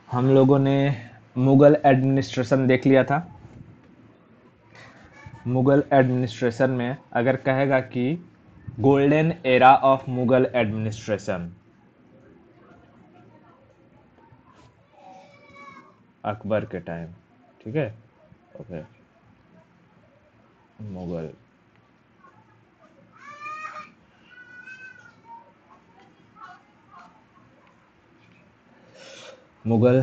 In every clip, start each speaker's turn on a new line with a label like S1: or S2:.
S1: हम लोगों ने मुगल एडमिनिस्ट्रेशन देख लिया था। मुगल एडमिनिस्ट्रेशन में अगर कहेगा कि golden era of Mughal administration, Akbar के टाइम, ठीक है। ओके, मुगल मुगल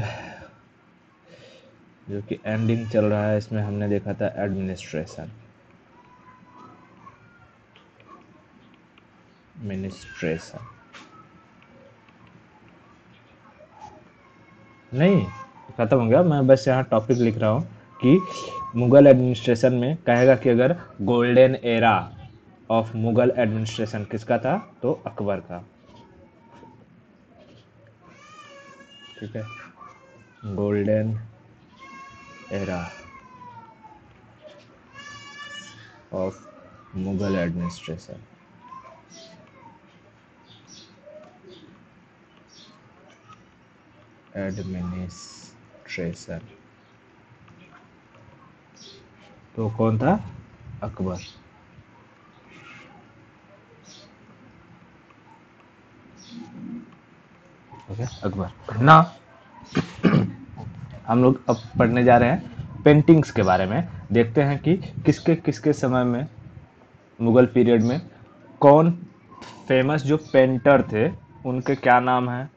S1: जो कि एंडिंग चल रहा है, इसमें हमने देखा था एडमिनिस्ट्रेशन, मिनिस्ट्रेशन नहीं, खत्म हो गया। मैं बस यहाँ टॉपिक लिख रहा हूँ कि मुगल एडमिनिस्ट्रेशन में कहेगा कि अगर golden era of Mughal administration किसका था, तो अकबर का, ठीक है। Golden era of Mughal administration, administration तो कौन था, अकबर। ओके, अकबर ना। हम लोग अब पढ़ने जा रहे हैं पेंटिंग्स के बारे में। देखते हैं कि किसके किसके समय में, मुगल पीरियड में, कौन फेमस जो पेंटर थे, उनके क्या नाम है,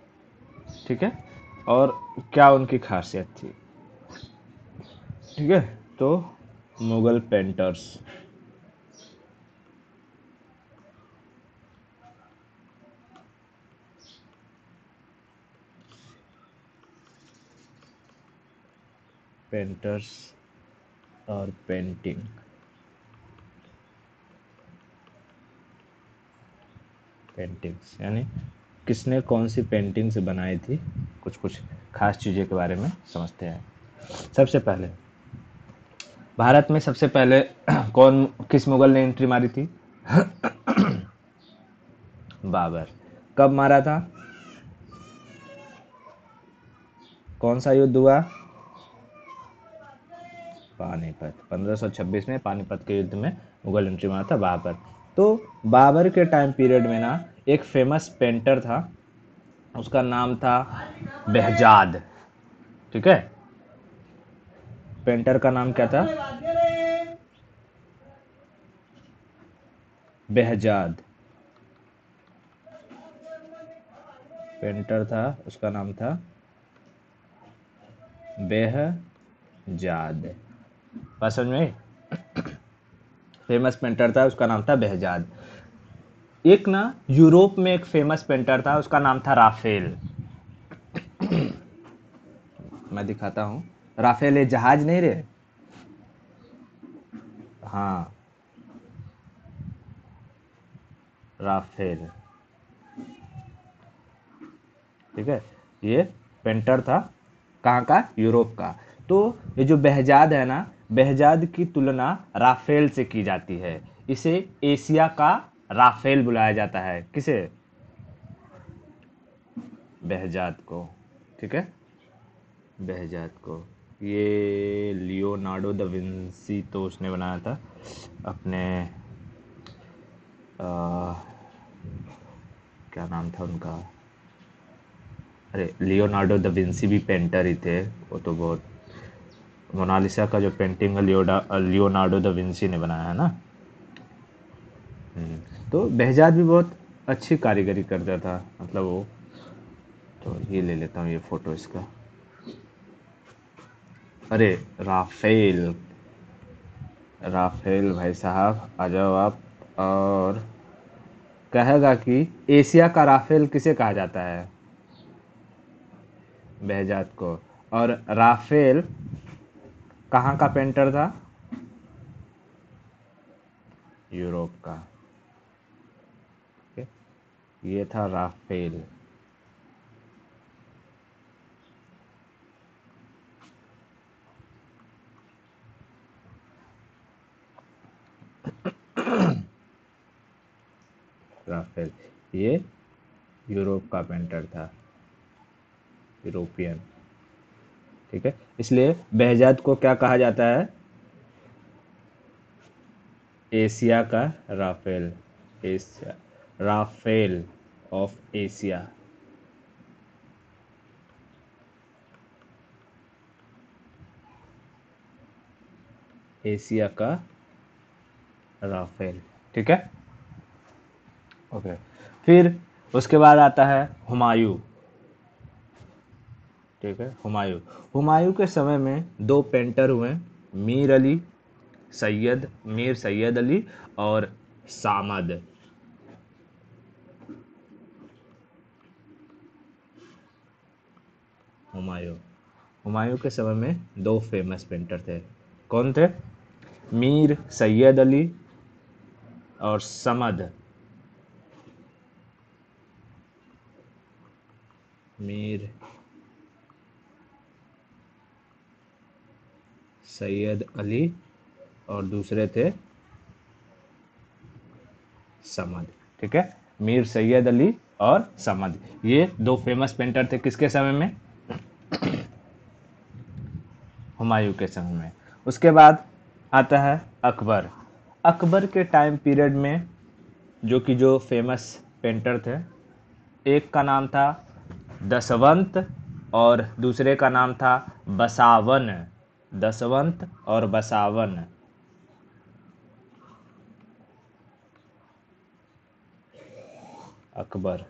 S1: ठीक है, और क्या उनकी खासियत थी, ठीक है। तो मुगल पेंटर्स, पेंटर्स और पेंटिंग, पेंटिंग्स यानी किसने कौन सी पेंटिंग्स बनाई थी, कुछ कुछ खास चीज़ों के बारे में समझते हैं। सबसे पहले भारत में सबसे पहले कौन, किस मुगल ने एंट्री मारी थी, बाबर। कब मारा था, कौन सा युद्ध हुआ, पानीपत, 1526 में पानीपत के युद्ध में मुगल एंट्री मारा था बाबर। तो बाबर के टाइम पीरियड में ना एक फेमस पेंटर था, उसका नाम था बेहजाद, ठीक है। पेंटर का नाम क्या था, बेहजाद। पेंटर था, उसका नाम था बेहजाद। बात समझ में आई? फेमस पेंटर था, उसका नाम था बेहजाद। एक ना यूरोप में एक फेमस पेंटर था, उसका नाम था राफेल। मैं दिखाता हूँ। राफेल ये जहाज नहीं रे, हाँ, राफेल, ठीक है। ये पेंटर था, कहाँ का, यूरोप का। तो ये जो बेहजाद है ना, बेहजाद की तुलना राफेल से की जाती है। इसे एशिया का राफेल बुलाया जाता है, किसे, बेहजाद को, ठीक है, बेहजाद को। ये लियोनार्डो द विंसी तो उसने बनाया था अपने, क्या नाम था उनका, अरे लियोनार्डो द विंसी भी पेंटर ही थे। वो तो बहुत, मोनालिसा का जो पेंटिंग है लियोनार्डो द विंसी ने बनाया है ना। तो बेहजाद भी बहुत अच्छी कारीगरी करता था, मतलब वो। तो ये ले लेता हूँ ये फोटो इसका। अरे राफेल, राफेल भाई साहब आ जाओ आप। और कहेगा कि एशिया का राफेल किसे कहा जाता है, बेहजाद को। और राफेल कहाँ का पेंटर था, यूरोप का, ठीक है? ये था राफेल। राफेल ये यूरोप का पेंटर था, यूरोपियन। ठीक है, इसलिए behzad को क्या कहा जाता है? एशिया का Raphael, Asia, Raphael of Asia. Asia का राफेल, ठीक है, ओके। फिर उसके बाद आता है हुमायूं, ठीक है, हुमायूं। हुमायूं के समय में दो पेंटर हुए, मीर सैयद अली और सामद। हुमायूं, हुमायूं के समय में दो फेमस पेंटर थे, कौन थे? मीर सैयद अली और समद। मीर सैयद अली और दूसरे थे समद, ठीक है, मीर सैयद अली और समद, ये दो फेमस पेंटर थे किसके समय में? हुमायूं के समय में। उसके बाद आता है अकबर। अकबर के टाइम पीरियड में जो फेमस पेंटर थे, एक का नाम था दसवंत और दूसरे का नाम था बसावन। दसवंत और बसावन। अकबर,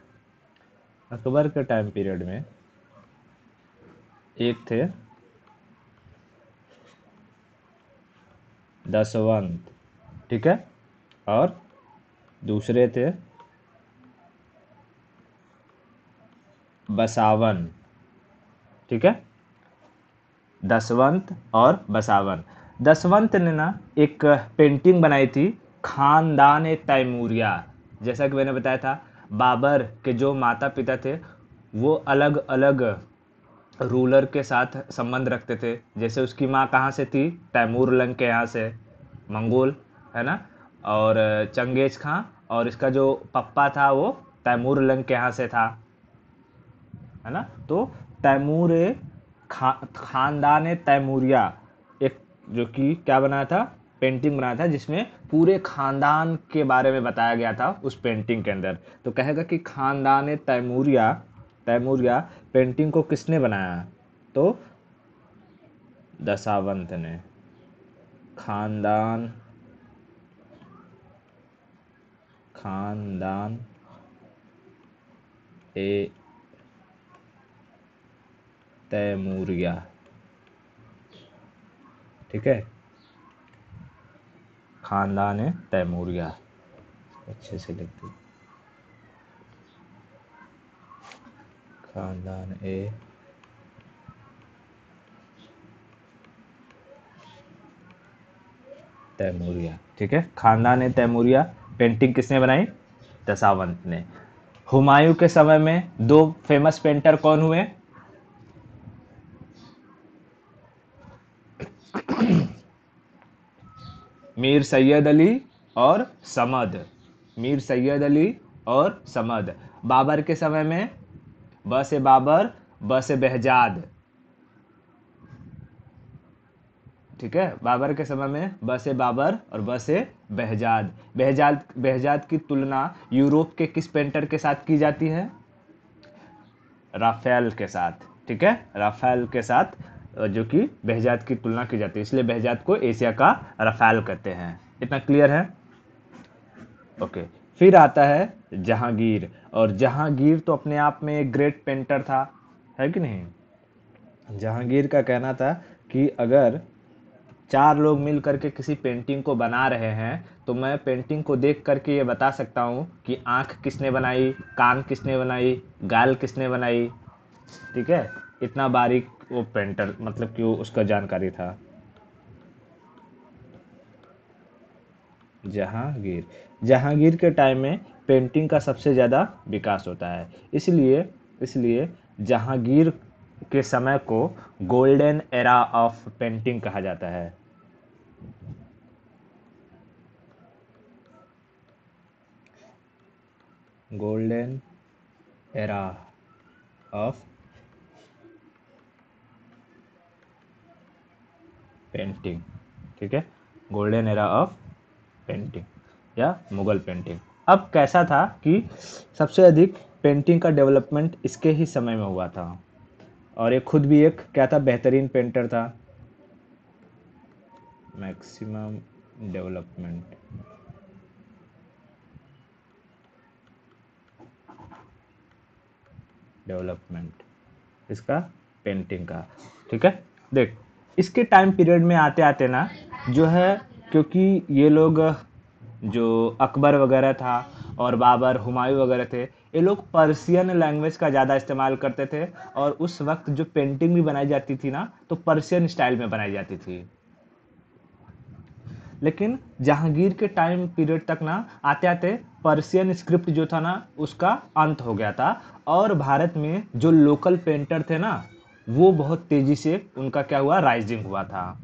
S1: अकबर के टाइम पीरियड में एक थे दसवंत, ठीक है, और दूसरे थे बसावन, ठीक है, दसवंत और बसावन। दसवंत ने ना एक पेंटिंग बनाई थी, खानदान तैमूरिया। जैसा कि मैंने बताया था, बाबर के जो माता पिता थे वो अलग अलग रूलर के साथ संबंध रखते थे। जैसे उसकी माँ कहाँ से थी? तैमूर लंग के यहाँ से, मंगोल, है ना। और चंगेज खां, और इसका जो पप्पा था वो तैमूर लंग के यहाँ से था, है ना। तो तैमूर खानदान तैमूरिया, एक जो कि क्या बनाया था? पेंटिंग बनाया था, जिसमें पूरे खानदान के बारे में बताया गया था उस पेंटिंग के अंदर। तो कहेगा कि खानदान तैमूरिया, तैमूरिया पेंटिंग को किसने बनाया? तो दसावंत ने। खानदान, खानदान ए तैमूरिया, ठीक है, खानदान तैमूरिया, अच्छे से लिख दो, खानदान तैमूरिया, ठीक है, खानदान तैमूरिया पेंटिंग किसने बनाई? दसावंत ने। हुमायूं के समय में दो फेमस पेंटर कौन हुए? मीर सैयद अली और समद। मीर सैयद अली और समद। बाबर के समय में ब से बाबर, ब से behzad, ठीक है, बाबर के समय में ब से बाबर और ब से behzad। behzad की तुलना यूरोप के किस पेंटर के साथ की जाती है? राफेल के साथ, ठीक है, राफेल के साथ, जो कि behzad की तुलना की जाती है, इसलिए behzad को एशिया का राफेल कहते हैं। इतना क्लियर है? ओके। फिर आता है जहांगीर। और जहांगीर तो अपने आप में एक ग्रेट पेंटर था, है कि नहीं? जहांगीर का कहना था कि अगर चार लोग मिल करके किसी पेंटिंग को बना रहे हैं तो मैं पेंटिंग को देख करके ये बता सकता हूँ कि आंख किसने बनाई, कान किसने बनाई, गाल किसने बनाई, ठीक है। इतना बारीक वो पेंटर, मतलब कि वो उसका जानकारी था। जहांगीर, जहांगीर के टाइम में पेंटिंग का सबसे ज़्यादा विकास होता है, इसलिए इसलिए जहांगीर के समय को गोल्डन एरा ऑफ पेंटिंग कहा जाता है। गोल्डन एरा ऑफ पेंटिंग, ठीक है, गोल्डन एरा ऑफ पेंटिंग या मुगल पेंटिंग। अब कैसा था कि सबसे अधिक पेंटिंग का डेवलपमेंट इसके ही समय में हुआ था, और ये खुद भी एक क्या था, बेहतरीन पेंटर था। मैक्सिमम डेवलपमेंट, इसका पेंटिंग का, ठीक है। देख, इसके टाइम पीरियड में आते आते ना जो है, क्योंकि ये लोग जो अकबर वगैरह था और बाबर, हुमायूं वगैरह थे, ये लोग पर्शियन लैंग्वेज का ज़्यादा इस्तेमाल करते थे, और उस वक्त जो पेंटिंग भी बनाई जाती थी ना, तो पर्शियन स्टाइल में बनाई जाती थी। लेकिन जहांगीर के टाइम पीरियड तक ना आते आते पर्शियन स्क्रिप्ट जो था ना उसका अंत हो गया था, और भारत में जो लोकल पेंटर थे ना वो बहुत तेजी से उनका क्या हुआ, राइजिंग हुआ था,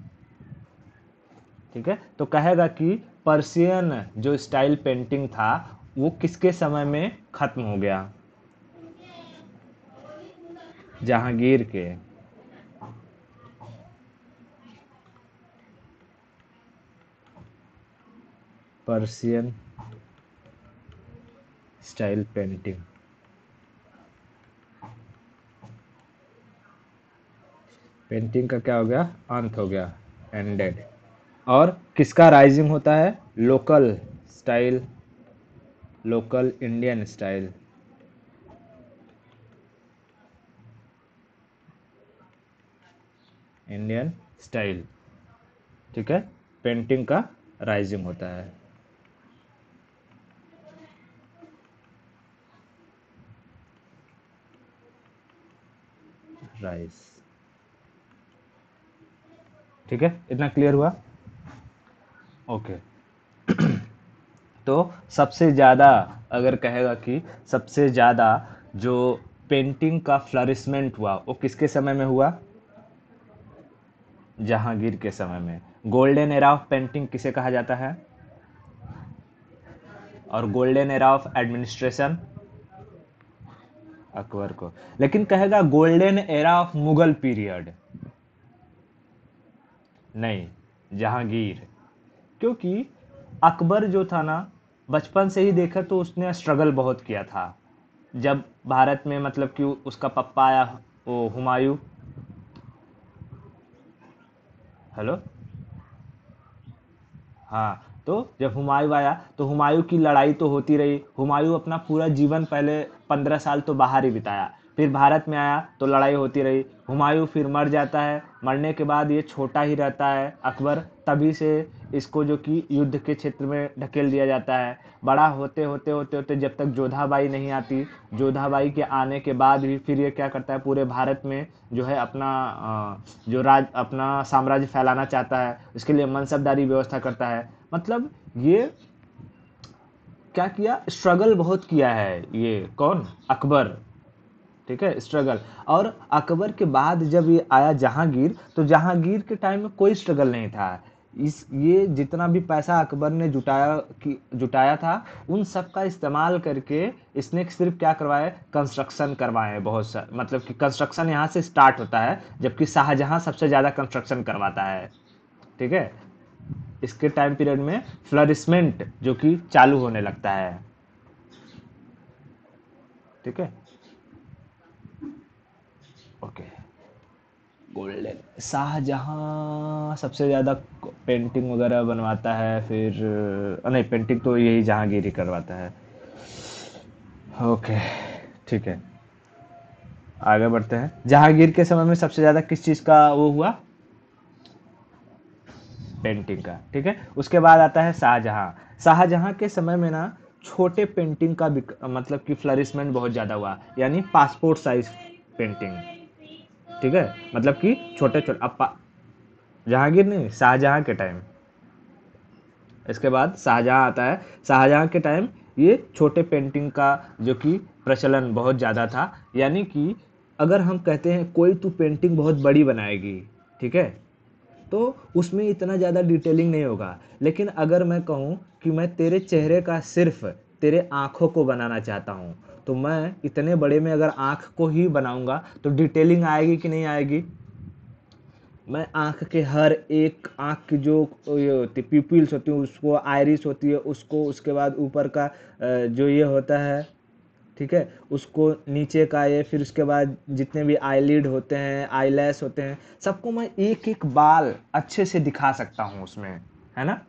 S1: ठीक है। तो कहेगा कि पर्शियन जो स्टाइल पेंटिंग था वो किसके समय में खत्म हो गया, जहांगीर के। पर्शियन स्टाइल पेंटिंग, पेंटिंग का क्या हो गया, अंत हो गया, एंडेड। और किसका राइजिंग होता है, local style, local Indian style, Indian style, ठीक है, पेंटिंग का राइजिंग होता है। राइज, ठीक है, इतना क्लियर हुआ, ओके। तो सबसे ज़्यादा, अगर कहेगा कि सबसे ज़्यादा जो पेंटिंग का फ्लरिशमेंट हुआ वो किसके समय में हुआ, जहांगीर के समय में। गोल्डन एरा ऑफ पेंटिंग किसे कहा जाता है, और golden era of administration, Akbar को। लेकिन कहेगा golden era of Mughal period, नहीं, जहांगीर। क्योंकि अकबर जो था ना, बचपन से ही देखा तो उसने स्ट्रगल बहुत किया था। जब भारत में मतलब कि उसका पप्पा आया, वो हुमायूं, हेलो, हाँ, तो जब हुमायूं आया तो हुमायूं की लड़ाई तो होती रही। हुमायूं अपना पूरा जीवन पहले 15 साल तो बाहर ही बिताया, फिर भारत में आया तो लड़ाई होती रही। हुमायूं फिर मर जाता है, मरने के बाद ये छोटा ही रहता है अकबर, तभी से इसको जो कि युद्ध के क्षेत्र में ढकेल दिया जाता है। बड़ा होते होते होते होते जब तक जोधाबाई नहीं आती, जोधाबाई के आने के बाद भी फिर ये क्या करता है, पूरे भारत में जो है अपना जो राज अपना साम्राज्य फैलाना चाहता है, उसके लिए मनसबदारी व्यवस्था करता है। मतलब ये क्या किया, स्ट्रगल बहुत किया है ये कौन, अकबर, ठीक है, स्ट्रगल। और अकबर के बाद जब ये आया जहांगीर, तो जहांगीर के टाइम में कोई स्ट्रगल नहीं था। इस ये जितना भी पैसा अकबर ने जुटाया था, उन सब का इस्तेमाल करके इसने सिर्फ क्या करवाया, कंस्ट्रक्शन करवाए बहुत सा, मतलब कि कंस्ट्रक्शन यहाँ से स्टार्ट होता है, जबकि शाहजहां सबसे ज़्यादा कंस्ट्रक्शन करवाता है, ठीक है। इसके टाइम पीरियड में फ्लरिशमेंट जो कि चालू होने लगता है, ठीक है, ओके। गोल्डन, शाहजहां सबसे ज़्यादा पेंटिंग वगैरह बनवाता है, फिर नहीं, पेंटिंग तो यही जहांगीर ही करवाता है, ओके, ठीक है। आगे बढ़ते हैं, जहांगीर के समय में सबसे ज़्यादा किस चीज़ का वो हुआ, पेंटिंग का, ठीक है। उसके बाद आता है शाहजहां। शाहजहां के समय में ना छोटे पेंटिंग का मतलब कि फ्लरिशमेंट बहुत ज़्यादा हुआ, यानी पासपोर्ट साइज पेंटिंग, ठीक है, मतलब कि छोटे छोटे, अब जहांगीर नहीं, शाहजहां के टाइम, इसके बाद शाहजहां आता है। शाहजहां के टाइम ये छोटे पेंटिंग का जो कि प्रचलन बहुत ज़्यादा था, यानी कि अगर हम कहते हैं कोई तू पेंटिंग बहुत बड़ी बनाएगी, ठीक है, तो उसमें इतना ज़्यादा डिटेलिंग नहीं होगा। लेकिन अगर मैं कहूँ कि मैं तेरे चेहरे का सिर्फ तेरे आँखों को बनाना चाहता हूँ, तो मैं इतने बड़े में अगर आँख को ही बनाऊँगा तो डिटेलिंग आएगी कि नहीं आएगी, मैं आँख के हर एक आँख की जो ये होती प्यूपिल्स होती है उसको, आइरिस होती है उसको, उसके बाद ऊपर का जो ये होता है, ठीक है, उसको, नीचे का ये, फिर उसके बाद जितने भी आईलिड होते हैं, आईलैश होते हैं, सबको मैं एक एक बाल अच्छे से दिखा सकता हूँ उसमें, है ना।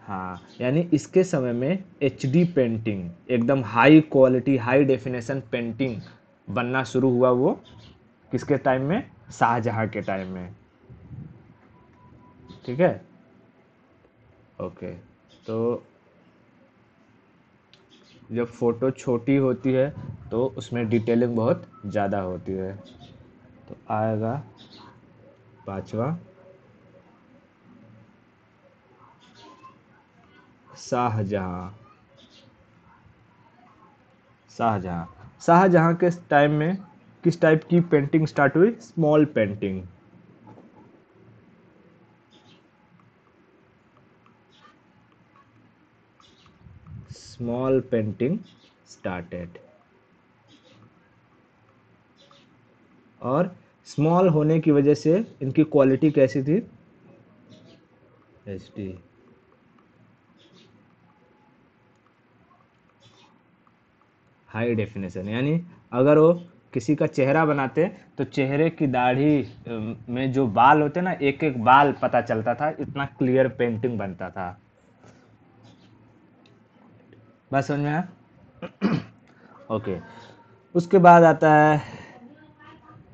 S1: हाँ, यानी इसके समय में एचडी पेंटिंग, एकदम high quality high definition painting बनना शुरू हुआ, वो किसके टाइम में, शाहजहां के टाइम में, ठीक है। ओके, तो जब फोटो छोटी होती है तो उसमें डिटेलिंग बहुत ज़्यादा होती है। तो आएगा पांचवा, शाहजहां। शाहजहां शाहजहां के टाइम में किस टाइप की पेंटिंग स्टार्ट हुई, small painting. Small painting started, और स्मॉल होने की वजह से इनकी क्वालिटी कैसी थी, एचडी। हाई डेफिनेशन, यानी अगर वो किसी का चेहरा बनाते तो चेहरे की दाढ़ी में जो बाल होते ना, एक एक बाल पता चलता था, इतना क्लियर पेंटिंग बनता था। बस समझ में आया? ओके, उसके बाद आता है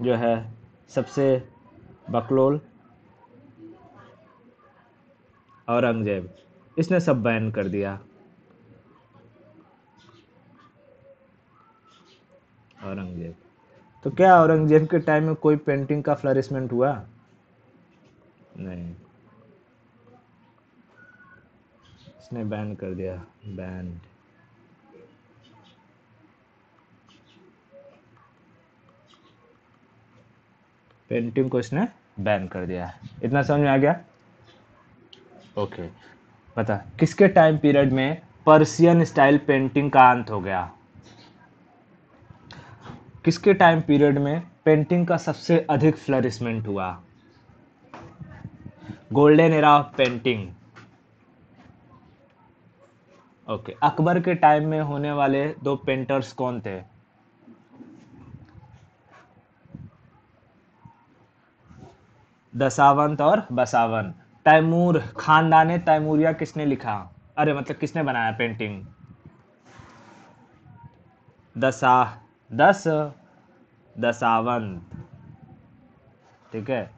S1: जो है सबसे बकलोल, औरंगजेब। इसने सब बैन कर दिया। औरंगजेब, तो क्या औरंगजेब के टाइम में कोई पेंटिंग का फ्लरिशमेंट हुआ? नहीं, इसने बैन कर दिया, बैन। पेंटिंग को इसने बैन कर दिया। इतना समझ में आ गया? ओके, पता किसके टाइम पीरियड में पर्शियन स्टाइल पेंटिंग का अंत हो गया? किसके टाइम पीरियड में पेंटिंग का सबसे अधिक फ्लरिशमेंट हुआ? Golden era of painting. Okay, Akbar के टाइम में होने वाले दो पेंटर्स कौन थे? दशावंत और बसावन। तैमूर, खानदाने तैमूरिया किसने लिखा, अरे मतलब किसने बनाया पेंटिंग? दशा दस दशावंत, ठीक है,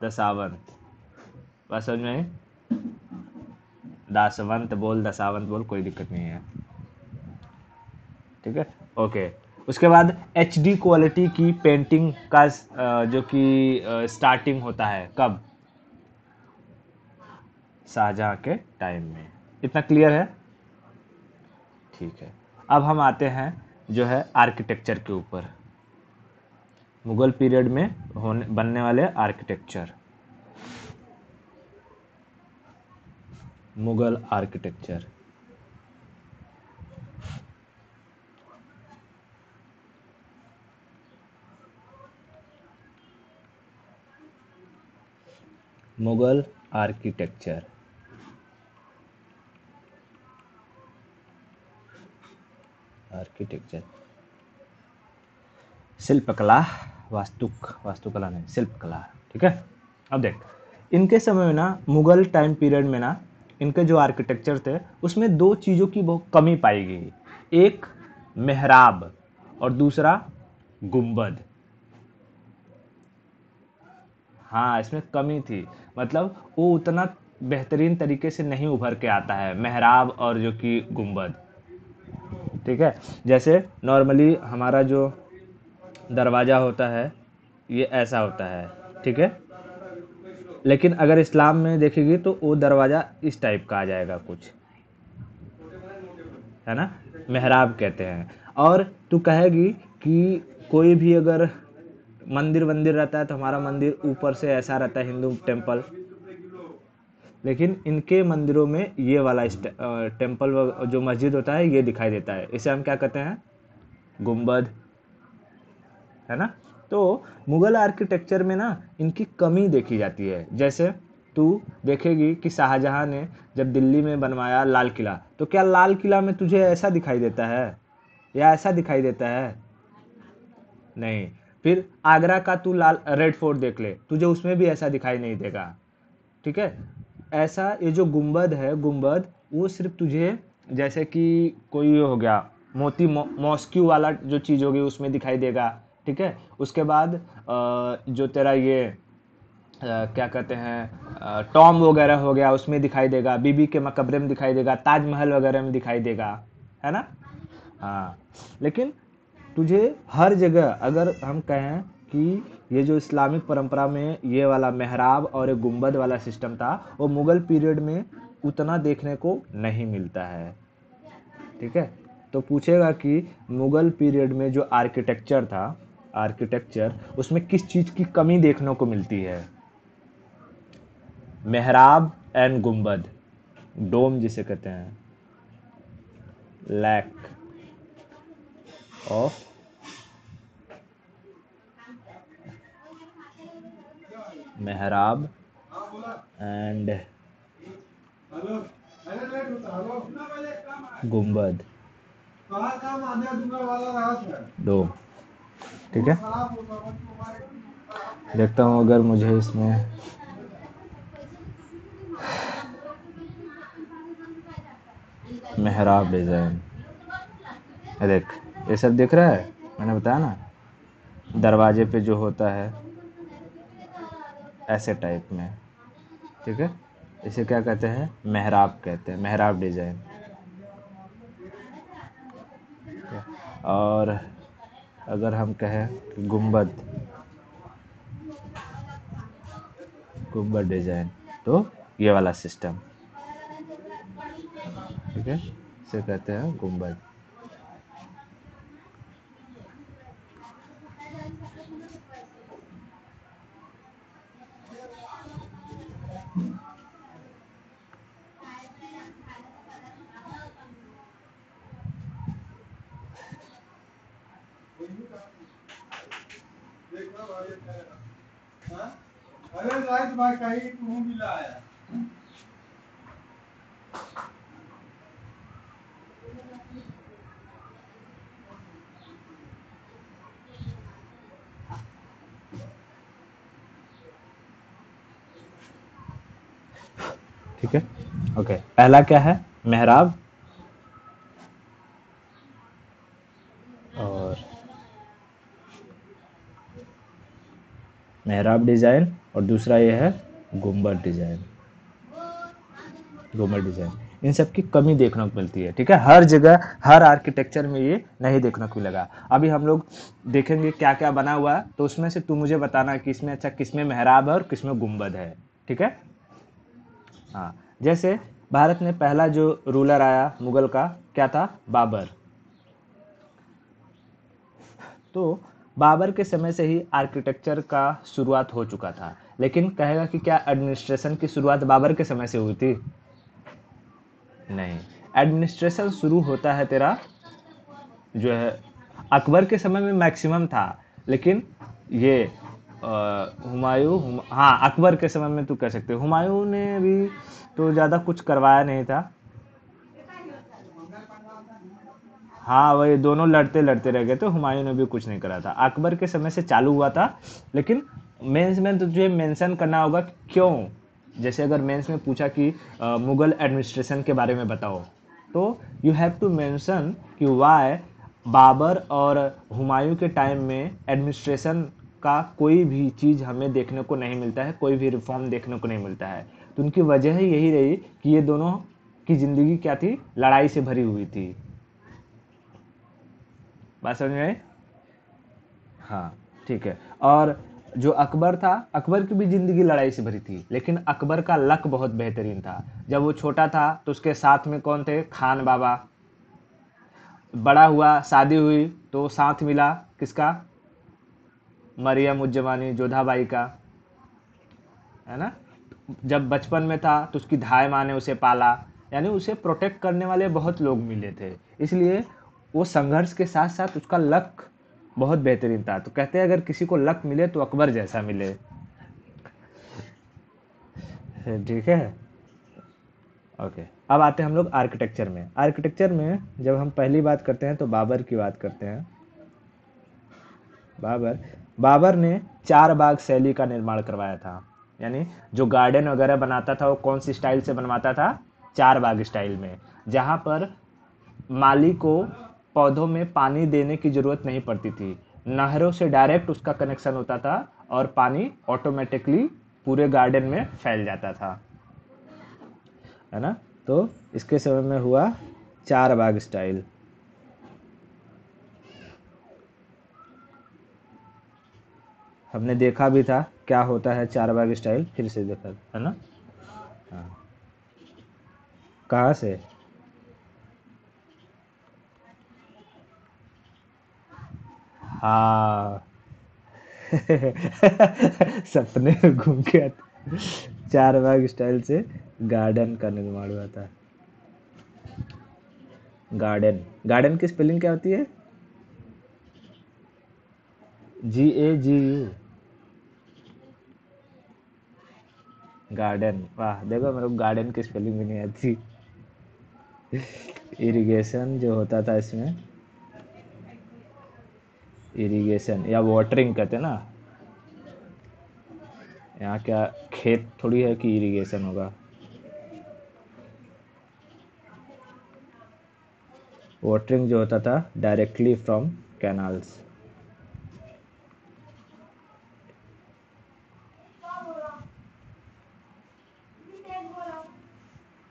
S1: दशावंत। बस समझ में आई? दासवंत बोल, दशावंत बोल, कोई दिक्कत नहीं है, ठीक है। ओके, उसके बाद एच डी क्वालिटी की पेंटिंग का जो कि स्टार्टिंग होता है कब? शाहजहां के टाइम में। इतना क्लियर है? ठीक है, अब हम आते हैं जो है आर्किटेक्चर के ऊपर, मुगल पीरियड में होने बनने वाले architecture, Mughal architecture. Mughal architecture, architecture, शिल्पकला, वास्तुकला नहीं, शिल्पकला, ठीक है। अब देख, इनके समय में ना, मुगल टाइम पीरियड में ना, इनके जो आर्किटेक्चर थे उसमें दो चीज़ों की बहुत कमी पाई गई। एक मेहराब, और दूसरा गुंबद। हाँ, इसमें कमी थी, मतलब वो उतना बेहतरीन तरीके से नहीं उभर के आता है, मेहराब और जो कि गुंबद, ठीक है। जैसे नॉर्मली हमारा जो दरवाज़ा होता है ये ऐसा होता है, ठीक है, लेकिन अगर इस्लाम में देखेगी तो वो दरवाज़ा इस टाइप का आ जाएगा कुछ, है ना, मेहराब कहते हैं। और तू कहेगी कि कोई भी अगर मंदिर वंदिर रहता है तो हमारा मंदिर ऊपर से ऐसा रहता है, हिंदू टेम्पल, लेकिन इनके मंदिरों में ये वाला टेम्पल जो मस्जिद होता है ये दिखाई देता है, इसे हम क्या कहते हैं, गुंबद, है ना। तो मुगल आर्किटेक्चर में ना इनकी कमी देखी जाती है। जैसे तू देखेगी कि शाहजहां ने जब दिल्ली में बनवाया लाल किला, तो क्या लाल किला में तुझे ऐसा दिखाई देता है या ऐसा दिखाई देता है? नहीं। फिर आगरा का तू लाल रेड फोर्ट देख ले, तुझे उसमें भी ऐसा दिखाई नहीं देगा। ठीक है। ऐसा ये जो गुंबद है, गुंबद वो सिर्फ तुझे जैसे कि कोई हो गया मोती मॉस्क्यू वाला जो चीज़ होगी उसमें दिखाई देगा। ठीक है। उसके बाद जो तेरा ये क्या कहते हैं टॉम वगैरह हो गया उसमें दिखाई देगा, बीबी के मकबरे में दिखाई देगा, ताजमहल वगैरह में दिखाई देगा, है ना। हाँ। लेकिन तुझे हर जगह अगर हम कहें कि ये जो इस्लामिक परंपरा में ये वाला मेहराब और एक गुंबद वाला सिस्टम था, वो मुगल पीरियड में उतना देखने को नहीं मिलता है। ठीक है। तो पूछेगा कि मुगल पीरियड में जो आर्किटेक्चर था, आर्किटेक्चर उसमें किस चीज़ की कमी देखने को मिलती है? मेहराब एंड गुंबद, डोम जिसे कहते हैं, लैक ऑफ मेहराब एंड गुंबद, डोम। ठीक है। देखता हूँ अगर मुझे इसमें मेहराब डिजाइन, देख ये सब दिख रहा है, मैंने बताया ना दरवाजे पे जो होता है ऐसे टाइप में। ठीक है। इसे क्या कहते हैं? मेहराब कहते हैं, मेहराब डिजाइन। और अगर हम कहें कि गुंबद, गुंबद डिजाइन, तो ये वाला सिस्टम। ठीक है। इसे कहते हैं गुंबद। ठीक है। ओके। पहला क्या है? मेहराब, और मेहराब डिजाइन, और दूसरा ये है गुंबद डिजाइन, गुंबद डिजाइन। इन सब की कमी देखने को मिलती है। ठीक है। हर जगह हर आर्किटेक्चर में ये नहीं देखने को मिलेगा। अभी हम लोग देखेंगे क्या क्या बना हुआ है, तो उसमें से तू मुझे बताना कि इसमें अच्छा किसमें मेहराब है और किसमें गुंबद है। ठीक है। हाँ। जैसे भारत में पहला जो रूलर आया मुगल का, क्या था? बाबर। तो बाबर के समय से ही आर्किटेक्चर का शुरुआत हो चुका था। लेकिन कहेगा कि क्या एडमिनिस्ट्रेशन की शुरुआत बाबर के समय से हुई थी? नहीं। एडमिनिस्ट्रेशन शुरू होता है तेरा जो है अकबर के समय में मैक्सिमम था। लेकिन ये हुमायूं हाँ अकबर के समय में तू कह सकते हो, हुमायूं ने भी तो ज़्यादा कुछ करवाया नहीं था। हाँ वही दोनों लड़ते लड़ते रह गए, तो हुमायूं ने भी कुछ नहीं करा था। अकबर के समय से चालू हुआ था। लेकिन मेंस में तुझे मेंशन करना होगा कि क्यों। जैसे अगर मेंस में पूछा कि मुगल एडमिनिस्ट्रेशन के बारे में बताओ, तो यू हैव टू मेंशन कि वाई बाबर और हुमायूं के टाइम में एडमिनिस्ट्रेशन का कोई भी चीज़ हमें देखने को नहीं मिलता है, कोई भी रिफॉर्म देखने को नहीं मिलता है। तो उनकी वजह ही यही रही कि ये दोनों की ज़िंदगी क्या थी? लड़ाई से भरी हुई थी। बात समझ में आई? हाँ। ठीक है। और जो अकबर था, अकबर की भी जिंदगी लड़ाई से भरी थी, लेकिन अकबर का लक बहुत बेहतरीन था। जब वो छोटा था तो उसके साथ में कौन थे? खान बाबा। बड़ा हुआ, शादी हुई, तो साथ मिला किसका? मरियम उज जमानी, जोधाबाई का, है ना। जब बचपन में था तो उसकी धाई माँ ने उसे पाला, यानी उसे प्रोटेक्ट करने वाले बहुत लोग मिले थे। इसलिए वो संघर्ष के साथ साथ उसका लक बहुत बेहतरीन था। तो कहते हैं अगर किसी को लक मिले तो अकबर जैसा मिले। ठीक है। ओके, अब आते हैं हम लोग आर्किटेक्चर में। आर्किटेक्चर में जब हम पहली बात करते हैं तो बाबर की बात करते हैं। बाबर बाबर ने चार बाग शैली का निर्माण करवाया था। यानी जो गार्डन वगैरह बनाता था वो कौन सी स्टाइल से बनवाता था? चार बाग स्टाइल में, जहां पर माली को पौधों में पानी देने की जरूरत नहीं पड़ती थी। नहरों से डायरेक्ट उसका कनेक्शन होता था और पानी ऑटोमेटिकली पूरे गार्डन में फैल जाता था, है ना। तो इसके समय में हुआ चार बाग स्टाइल। हमने देखा भी था क्या होता है चार बाग स्टाइल, फिर से देखा है ना। हाँ, कहाँ से? हाँ। सपने में घूम के चार बाग स्टाइल से गार्डन का निर्माण हुआ था। गार्डन, गार्डन की स्पेलिंग क्या होती है? GAGU। गार्डन, वाह, देखो मेरे को गार्डन की स्पेलिंग भी नहीं आती। इरिगेशन जो होता था इसमें, इरिगेशन या वाटरिंग कहते हैं ना। यहाँ क्या खेत थोड़ी है कि इरिगेशन होगा। वाटरिंग जो होता था डायरेक्टली फ्रॉम कैनाल्स।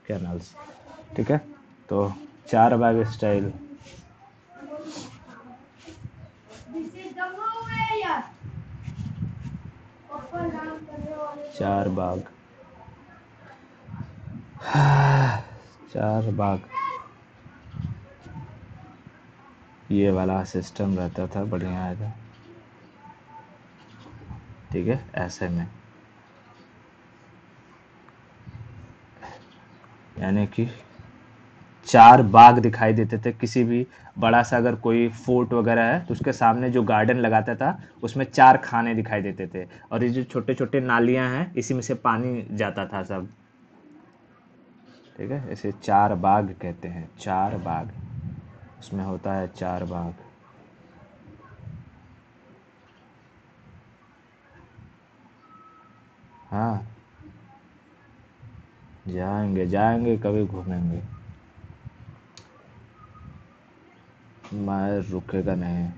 S1: कैनाल्स, ठीक है। तो चार बाग स्टाइल, चार बाग, चार बाग, ये वाला सिस्टम रहता था, बढ़िया है। ठीक है, ऐसे में यानी कि चार बाग दिखाई देते थे। किसी भी बड़ा सा अगर कोई फोर्ट वगैरह है तो उसके सामने जो गार्डन लगाता था उसमें चार खाने दिखाई देते थे, और ये जो छोटे छोटे नालियां हैं इसी में से पानी जाता था सब। ठीक है, इसे चार बाग कहते हैं, चार बाग, उसमें होता है चार बाग। हाँ, जाएंगे जाएंगे कभी घूमेंगे। मैं रुकेगा नहीं।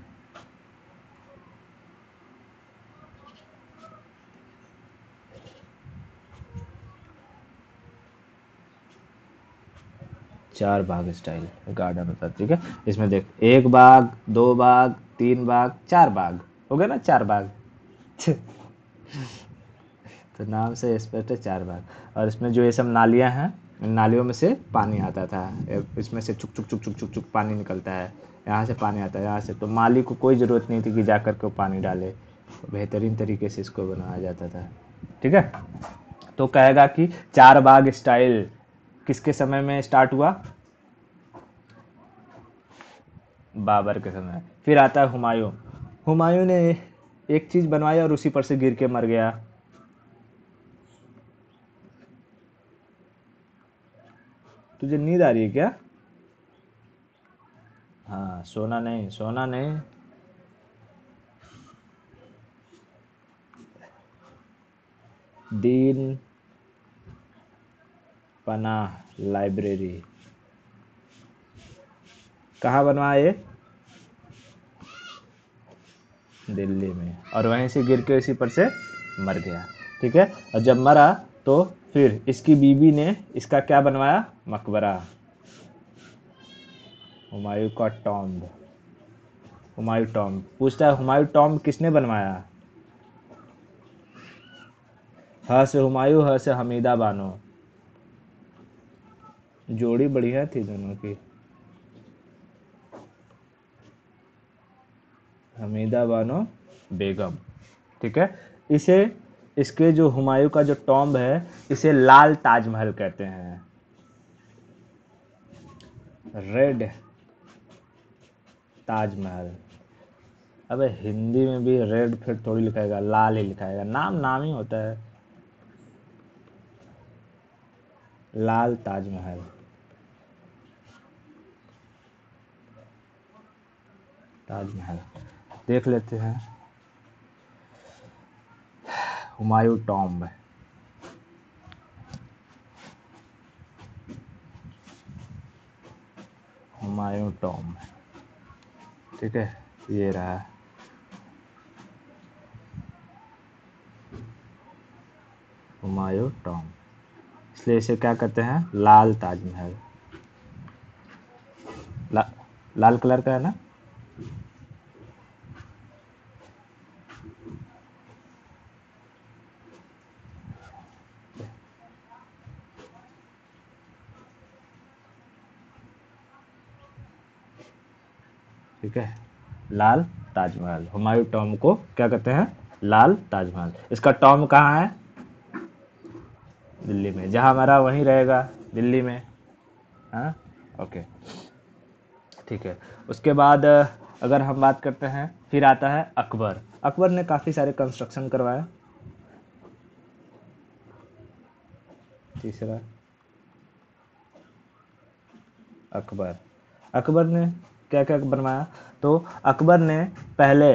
S1: चार बाग स्टाइल गार्डन होता है, ठीक है। इसमें देख, एक बाग, दो बाग, तीन बाग, चार बाग, हो गया ना चार बाग। तो नाम से स्पष्ट है चार बाग। और इसमें जो ये सब नालियां हैं, इन नालियों में से पानी आता था। इसमें से चुक चुक चुक चुक चुक चुक पानी निकलता है। यहाँ से पानी आता है, यहाँ से। तो माली को कोई ज़रूरत नहीं थी कि जा कर के वो पानी डाले। तो बेहतरीन तरीके से इसको बनाया जाता था, ठीक है। तो कहेगा कि चार बाग स्टाइल किसके समय में स्टार्ट हुआ? बाबर के समय। फिर आता है हुमायूं। हुमायूं ने एक चीज़ बनवाई और उसी पर से गिर के मर गया। तुझे नींद आ रही है क्या? हाँ, सोना नहीं, सोना नहीं। दीन पनाह लाइब्रेरी कहाँ बनवाए? दिल्ली में, और वहीं से गिर के इसी पर से मर गया, ठीक है। और जब मरा तो फिर इसकी बीवी ने इसका क्या बनवाया? मकबरा, हुमायूं का टॉम्ब। हुमायूं टॉम्ब, पूछता है हुमायूं टॉम्ब किसने बनवाया? ह से हुमायूं, ह से हमीदा बानो। जोड़ी बढ़िया थी दोनों की, हमीदा बानो बेगम, ठीक है। इसे, इसके जो हुमायूं का जो टॉम्ब है इसे लाल ताजमहल कहते हैं, रेड ताजमहल। अबे हिंदी में भी रेड फिर थोड़ी लिखाएगा, लाल ही लिखाएगा, नाम नाम ही होता है। लाल ताजमहल। ताजमहल देख लेते हैं। हुमायूं टॉम्ब। हुमायूं टॉम्ब, ठीक है, ये रहा। हुमायूं टॉम्ब, इसलिए इसे क्या कहते हैं, लाल ताजमहल। ला, लाल कलर का है ना। ठीक है, लाल ताजमहल। हुमायूं टॉम्ब को क्या कहते हैं, लाल ताजमहल। इसका टॉम्ब कहाँ है, दिल्ली में, जहाँ हमारा वहीं रहेगा, दिल्ली में। हाँ, ओके, ठीक है। उसके बाद अगर हम बात करते हैं, फिर आता है अकबर। अकबर ने काफ़ी सारे कंस्ट्रक्शन करवाया। तीसरा अकबर। अकबर ने क्या क्या बनवाया, तो अकबर ने पहले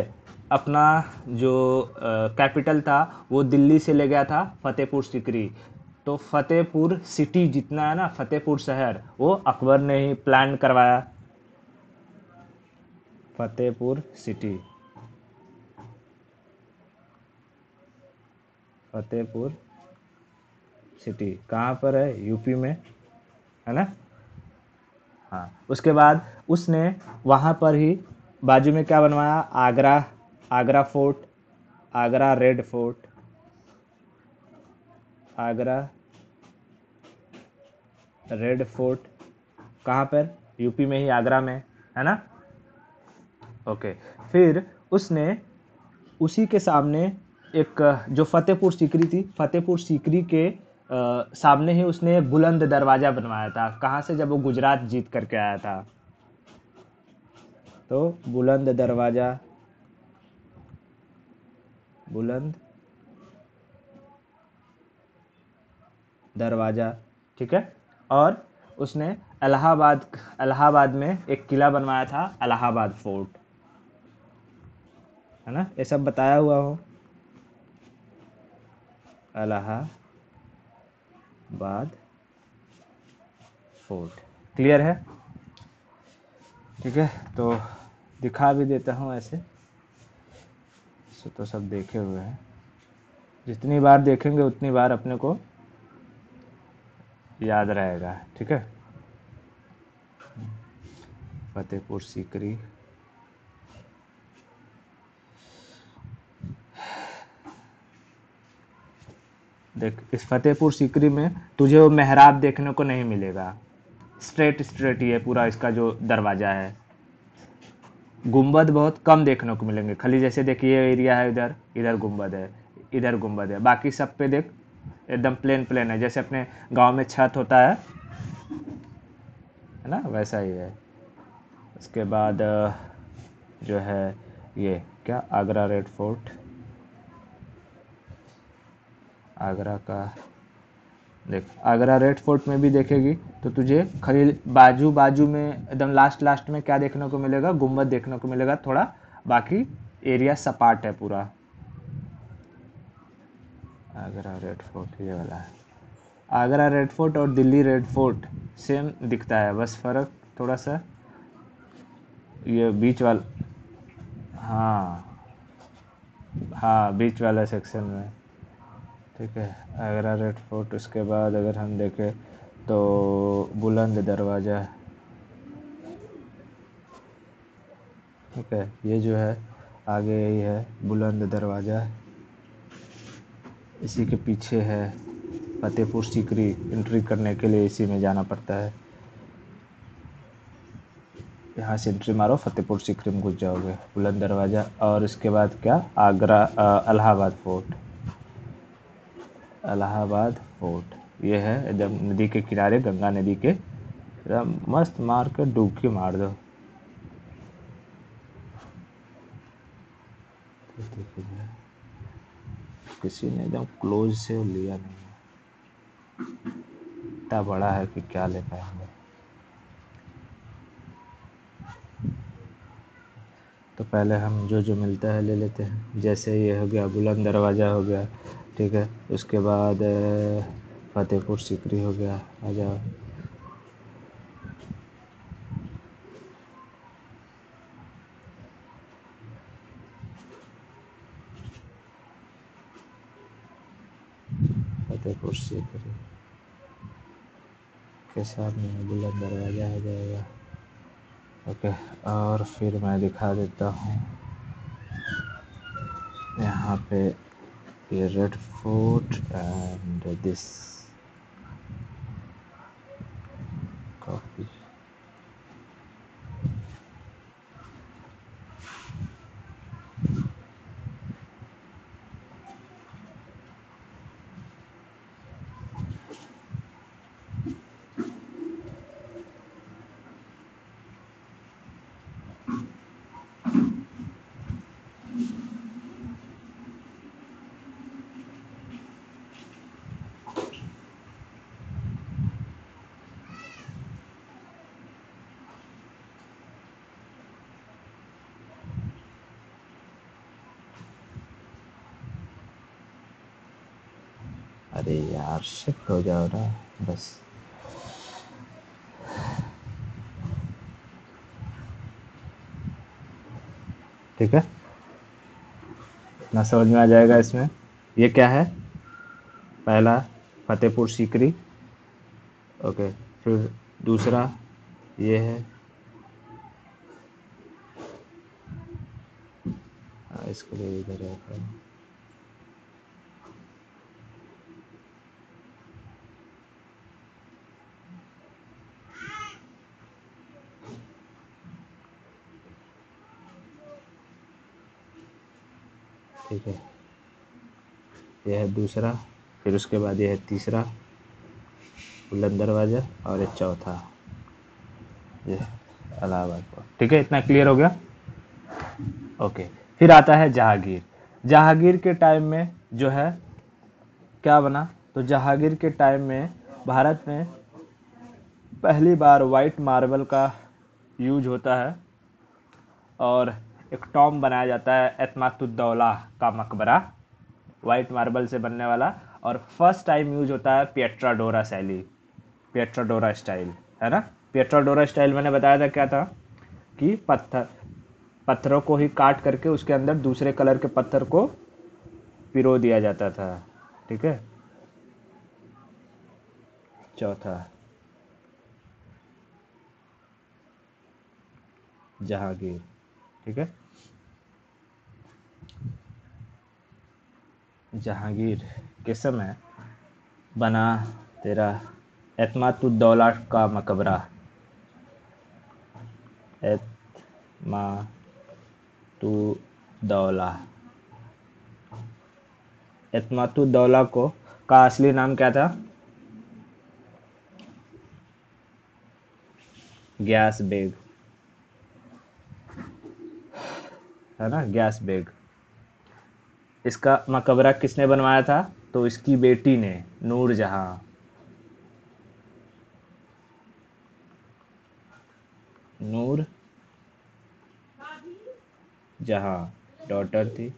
S1: अपना जो कैपिटल था वो दिल्ली से ले गया था फतेहपुर सीकरी। तो फतेहपुर सिटी जितना है ना, फतेहपुर शहर, वो अकबर ने ही प्लान करवाया। फतेहपुर सिटी, फतेहपुर सिटी कहाँ पर है, यूपी में, है ना। हाँ, उसके बाद उसने वहाँ पर ही बाजू में क्या बनवाया, Agra, Agra fort, Agra red fort, Agra red fort, कहाँ पर, यूपी में ही, आगरा में, है ना। ओके, फिर उसने उसी के सामने एक जो फतेहपुर सीकरी थी, फतेहपुर सीकरी के सामने ही उसने बुलंद दरवाज़ा बनवाया था। कहाँ से, जब वो गुजरात जीत करके आया था, तो बुलंद दरवाज़ा, बुलंद दरवाज़ा, ठीक है। और उसने इलाहाबाद, इलाहाबाद में एक किला बनवाया था, इलाहाबाद फोर्ट, है ना, ये सब बताया हुआ हो। इलाहाबाद फोर्ट, क्लियर है, ठीक है। तो दिखा भी देता हूँ ऐसे, तो सब देखे हुए हैं, जितनी बार देखेंगे उतनी बार अपने को याद रहेगा, ठीक है। फतेहपुर सीकरी, देख, इस फतेहपुर सीकरी में तुझे वो मेहराब देखने को नहीं मिलेगा, स्ट्रेट स्ट्रेट ही है पूरा इसका जो दरवाज़ा है। गुंबद बहुत कम देखने को मिलेंगे, खाली जैसे देखिए एरिया है, इधर इधर गुंबद है, इधर गुंबद है, बाकी सब पे देख एकदम प्लेन प्लेन है, जैसे अपने गांव में छत होता है ना, वैसा ही है। उसके बाद जो है ये क्या, आगरा रेड फोर्ट, आगरा का, देख आगरा रेड फोर्ट में भी देखेगी तो तुझे खाली बाजू बाजू में एकदम लास्ट लास्ट में क्या देखने को मिलेगा, गुंबद देखने को मिलेगा थोड़ा, बाकी एरिया सपाट है पूरा। आगरा रेड फोर्ट ये वाला है। आगरा रेड फोर्ट और दिल्ली रेड फोर्ट सेम दिखता है, बस फ़र्क थोड़ा सा ये बीच वाला, हाँ हाँ, बीच वाला सेक्शन में, ठीक है। आगरा रेड फोर्ट, उसके बाद अगर हम देखें तो बुलंद दरवाज़ा, ठीक है, ये जो है आगे यही है बुलंद दरवाज़ा, इसी के पीछे है फतेहपुर सीकरी। एंट्री करने के लिए इसी में जाना पड़ता है, यहाँ से एंट्री मारो फतेहपुर सीकरी में घुस जाओगे, बुलंद दरवाज़ा। और इसके बाद क्या, आगरा इलाहाबाद फोर्ट, इलाहाबाद फोर्ट ये है एकदम नदी के किनारे, गंगा नदी के, एकदम मस्त मार कर डुबकी मार दो। किसी ने एकदम क्लोज से लिया नहीं है, इतना बड़ा है कि क्या ले पाएंगे। तो पहले हम जो जो मिलता है ले लेते हैं। जैसे ये हो गया बुलंद दरवाज़ा हो गया, ठीक है। उसके बाद फतेहपुर सीकरी हो गया, आ जाओ। फतेहपुर सीकरी के सामने बुलंद दरवाज़ा हो जाएगा। ओके, और फिर मैं दिखा देता हूँ यहाँ पे ये red fort and this copy. अरे यार शिफ्ट हो जाओ ना बस। ठीक है, ना समझ में आ जाएगा इसमें। ये क्या है? पहला फतेहपुर सीकरी, ओके। फिर दूसरा ये है, इसके लिए इधर है। ठीक है, यह है दूसरा। फिर उसके बाद यह है तीसरा बुलंद दरवाज़ा, और ये चौथा ये इलाहाबाद का। ठीक है, इतना क्लियर हो गया। ओके, फिर आता है जहांगीर। जहांगीर के टाइम में जो है क्या बना, तो जहांगीर के टाइम में भारत में पहली बार वाइट मार्बल का यूज होता है और एक टॉम बनाया जाता है एतमातुद्दौला का मकबरा, वाइट मार्बल से बनने वाला। और फर्स्ट टाइम यूज होता है पिएट्राडोरा शैली, पिएट्राडोरा स्टाइल, है ना। पिएट्राडोरा स्टाइल मैंने बताया था क्या था, कि पत्थरों को ही काट करके उसके अंदर दूसरे कलर के पत्थर को पिरो दिया जाता था। ठीक है, चौथा जहांगीर। ठीक है, जहांगीर के समय बना तेरा एतमातुद्दौला का मकबरा। एतमातुद्दौला, एतमातुद्दौला को का असली नाम क्या था? ग्यास बेग, है ना, ग्यास बेग। इसका मकबरा किसने बनवाया था? तो इसकी बेटी ने, नूरजहां। नूर जहां डॉटर थी।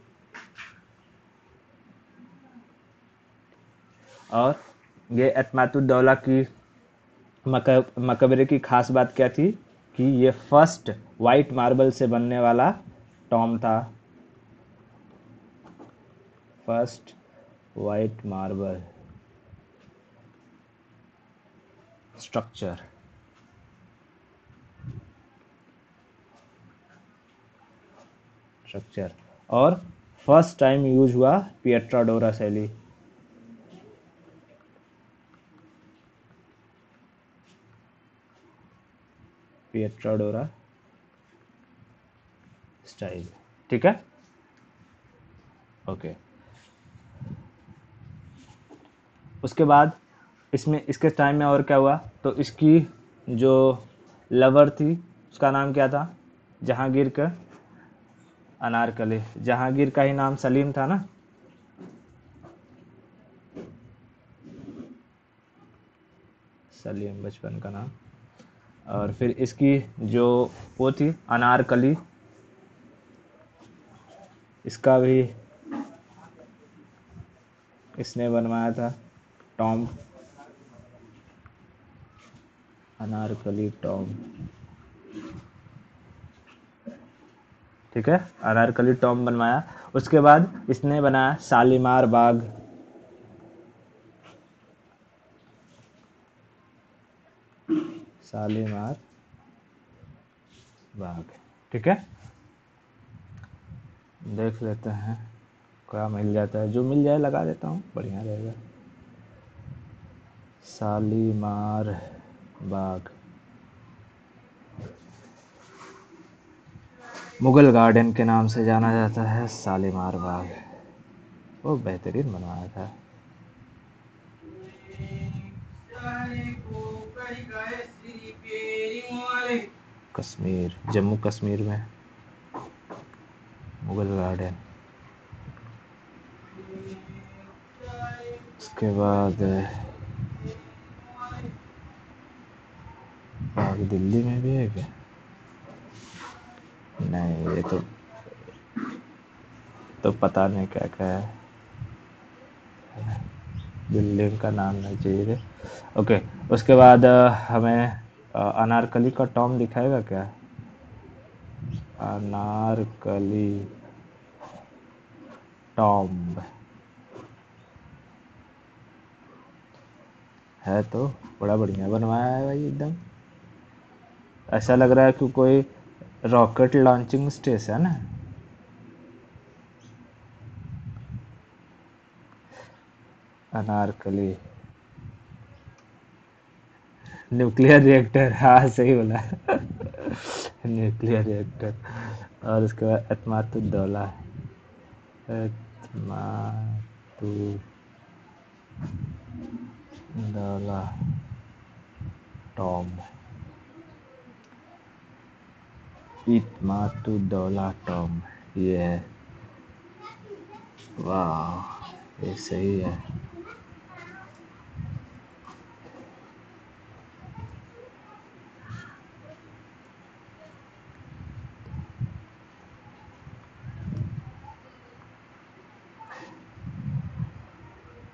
S1: और ये एतमातुद्दौला की मकबरे की खास बात क्या थी, कि ये फर्स्ट वाइट मार्बल से बनने वाला टॉम था। फर्स्ट वाइट मार्बल स्ट्रक्चर, और फर्स्ट टाइम यूज हुआ पिएट्राडोरा शैली। पिएट्राडोरा स्टाइल। ठीक है, ओके। उसके बाद इसमें इसके टाइम में और क्या हुआ, तो इसकी जो लवर थी उसका नाम क्या था, जहांगीर का? अनारकली, जहांगीर का ही नाम सलीम था ना। सलीम बचपन का नाम। और फिर इसकी जो वो थी अनारकली, इसका भी इसने बनवाया था, टॉम, अनारकली टॉम। ठीक है, अनारकली टॉम बनवाया। उसके बाद इसने बनाया शालीमार बाग। शालीमार बाग। ठीक है, देख लेते हैं क्या मिल जाता है, जो मिल जाए लगा देता हूँ, बढ़िया रहेगा। शालीमार बाग, मुगल गार्डन के नाम से जाना जाता है शालीमार बाग। वो बेहतरीन बनवाया था। कश्मीर, जम्मू कश्मीर में मुगल गार्डन। उसके बाद बाग दिल्ली में भी है क्या? नहीं, ये तो पता नहीं क्या क्या है, बिल्डिंग का नाम नहीं चाहिए थे। ओके, उसके बाद हमें अनारकली का टॉम दिखाएगा क्या? अनारकली टॉम है तो बड़ा बढ़िया बनवाया है भाई, एकदम ऐसा लग रहा है कि कोई रॉकेट लॉन्चिंग स्टेशन है। अनारकली न्यूक्लियर रिएक्टर, हाँ सही बोला। Nuclear reactor. और उसके बाद एतमातुद्दौला, एतमातुद्दौला टॉम, इतमातुद्दौला टॉम, ये है। वाह, ये सही है।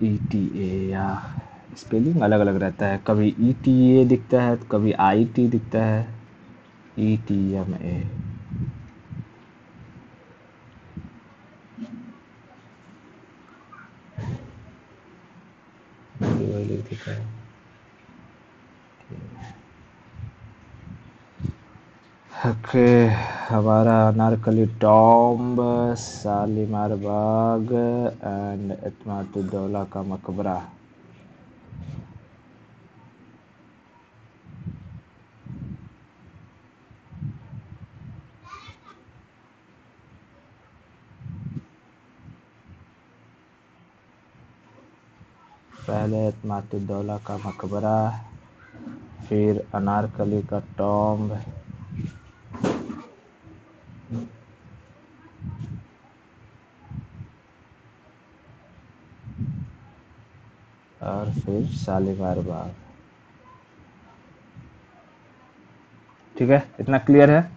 S1: ETA या स्पेलिंग अलग अलग रहता है, कभी ETA दिखता है तो कभी IT दिखता है। ETMA, वही लिख देता है। ओके, हमारा अनारकली टॉम्ब, शालीमार बाग एंड एतमातुद्दौला का मकबरा। पहले एतमातुद्दौला का मकबरा, फिर अनारकली का टॉम्ब, और फिर शालीमार बाग। ठीक है, इतना क्लियर है?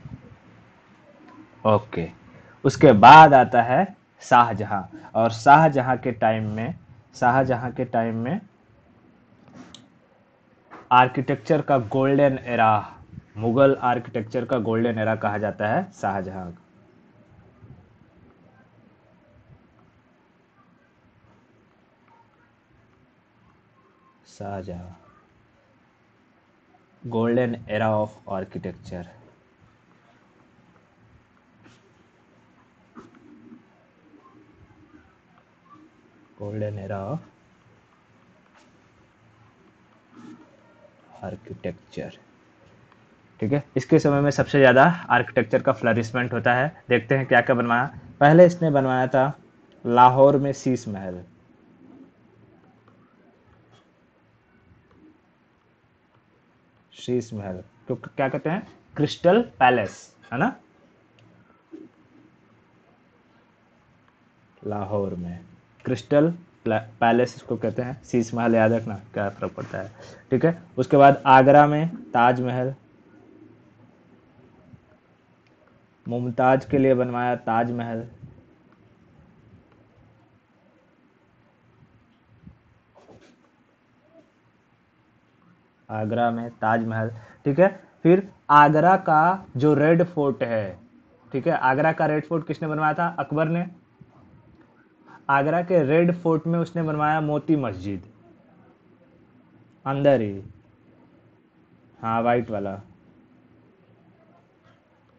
S1: ओके, उसके बाद आता है शाहजहां। और शाहजहां के टाइम में आर्किटेक्चर का गोल्डन एरा, मुगल आर्किटेक्चर का गोल्डन एरा कहा जाता है शाहजहां का। Shahjahan, golden era of architecture. Golden era of architecture. ठीक है, इसके समय में सबसे ज़्यादा आर्किटेक्चर का फ्लरिशमेंट होता है। देखते हैं क्या क्या बनवाया। पहले इसने बनवाया था लाहौर में शीश महल। शीश महल तो क्या कहते हैं, क्रिस्टल पैलेस, है ना। लाहौर में। क्रिस्टल पैलेस इसको कहते हैं। शीश महल याद रखना, क्या फर्क पड़ता है। ठीक है, उसके बाद आगरा में ताजमहल, मुमताज के लिए बनवाया ताजमहल। आगरा में ताजमहल। ठीक है, फिर आगरा का जो रेड फोर्ट है, ठीक है, आगरा का रेड फोर्ट किसने बनवाया था? अकबर ने। आगरा के रेड फोर्ट में उसने बनवाया मोती मस्जिद, अंदर ही। हाँ, वाइट वाला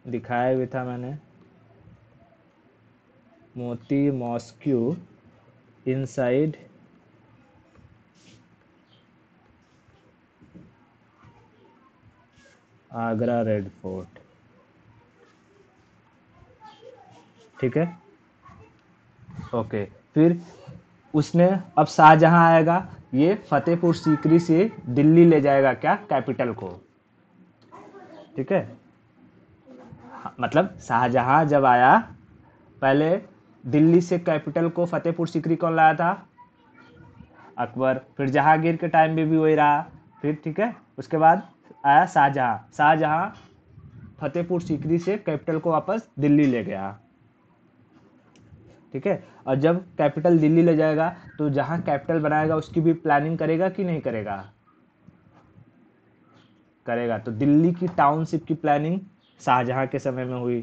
S1: दिखाया भी था मैंने। मोती mosque inside Agra red fort. ठीक है, ओके। फिर उसने, अब शाहजहां आएगा, ये फतेहपुर सीकरी से दिल्ली ले जाएगा, क्या? कैपिटल को। ठीक है, मतलब शाहजहां जब आया, पहले दिल्ली से कैपिटल को फतेहपुर सीकरी कौन लाया था? अकबर। फिर जहांगीर के टाइम में भी वही रहा। फिर ठीक है, उसके बाद आया शाहजहां। शाहजहां फतेहपुर सीकरी से कैपिटल को वापस दिल्ली ले गया। ठीक है, और जब कैपिटल दिल्ली ले जाएगा तो जहां कैपिटल बनाएगा उसकी भी प्लानिंग करेगा कि नहीं करेगा? करेगा। तो दिल्ली की टाउनशिप की प्लानिंग शाहजहां के समय में हुई।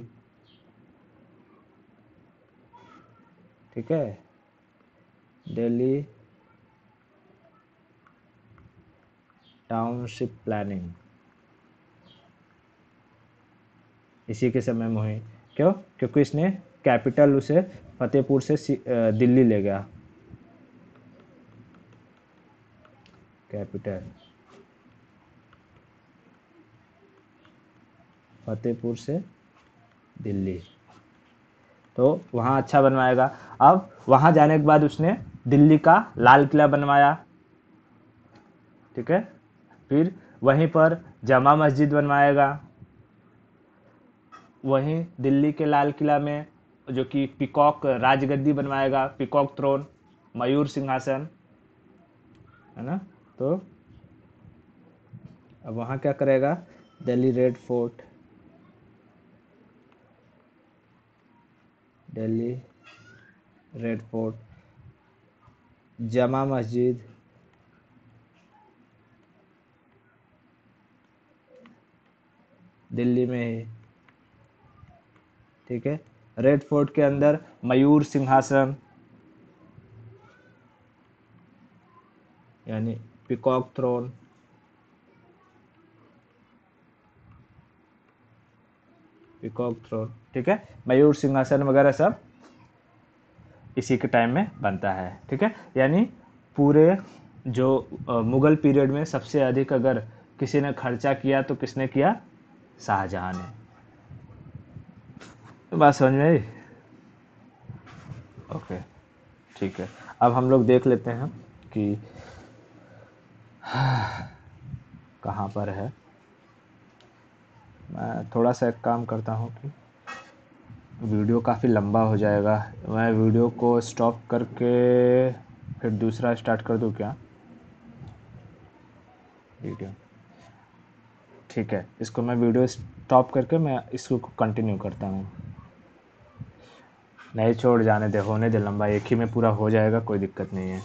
S1: ठीक है, दिल्ली टाउनशिप प्लानिंग इसी के समय में हुई। क्यों? क्योंकि इसने कैपिटल उसे फतेहपुर से दिल्ली ले गया। कैपिटल फतेहपुर से दिल्ली, तो वहाँ अच्छा बनवाएगा। अब वहाँ जाने के बाद उसने दिल्ली का लाल किला बनवाया। ठीक है, फिर वहीं पर जमा मस्जिद बनवाएगा। वहीं दिल्ली के लाल किला में जो कि पिकॉक राजगद्दी बनवाएगा, पिकॉक थ्रोन, मयूर सिंहासन, है ना। तो अब वहाँ क्या करेगा? Delhi red fort, Delhi red fort, जमा मस्जिद, दिल्ली में ही। ठीक है, रेड फोर्ट के अंदर मयूर सिंहासन, यानी पिकॉक थ्रोन, पिकॉक थ्रोन। ठीक है, मयूर सिंहासन वगैरह सब इसी के टाइम में बनता है। ठीक है, यानी पूरे जो मुगल पीरियड में सबसे अधिक अगर किसी ने खर्चा किया तो किसने किया? शाहजहां ने। तो बात समझ में आई? ओके, ठीक है। अब हम लोग देख लेते हैं कि कहाँ पर है। मैं थोड़ा सा एक काम करता हूँ कि वीडियो काफ़ी लंबा हो जाएगा, मैं वीडियो को स्टॉप करके फिर दूसरा स्टार्ट कर दूँ क्या? वीडियो, ठीक है, इसको मैं वीडियो स्टॉप करके मैं इसको कंटिन्यू करता हूँ। नहीं, छोड़, जाने दे, होने दे लंबा, एक ही में पूरा हो जाएगा, कोई दिक्कत नहीं है।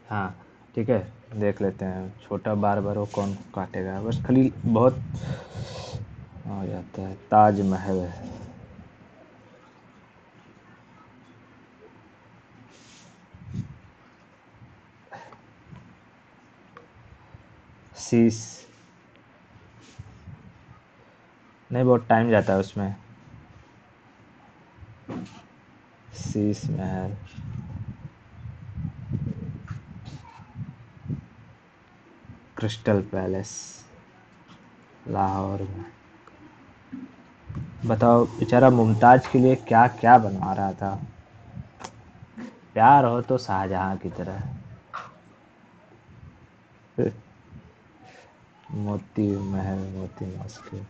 S1: हाँ, ठीक है, देख लेते हैं। छोटा बार बार वो कौन काटेगा, बस खाली बहुत हो जाता है। ताजमहल है, शीश, नहीं, बहुत टाइम जाता है उसमें। शीश महल, क्रिस्टल पैलेस, लाहौर में। बताओ, बेचारा मुमताज के लिए क्या क्या बनवा रहा था। प्यार हो तो शाहजहां की तरह। मोती महल, मोती मस्जिद,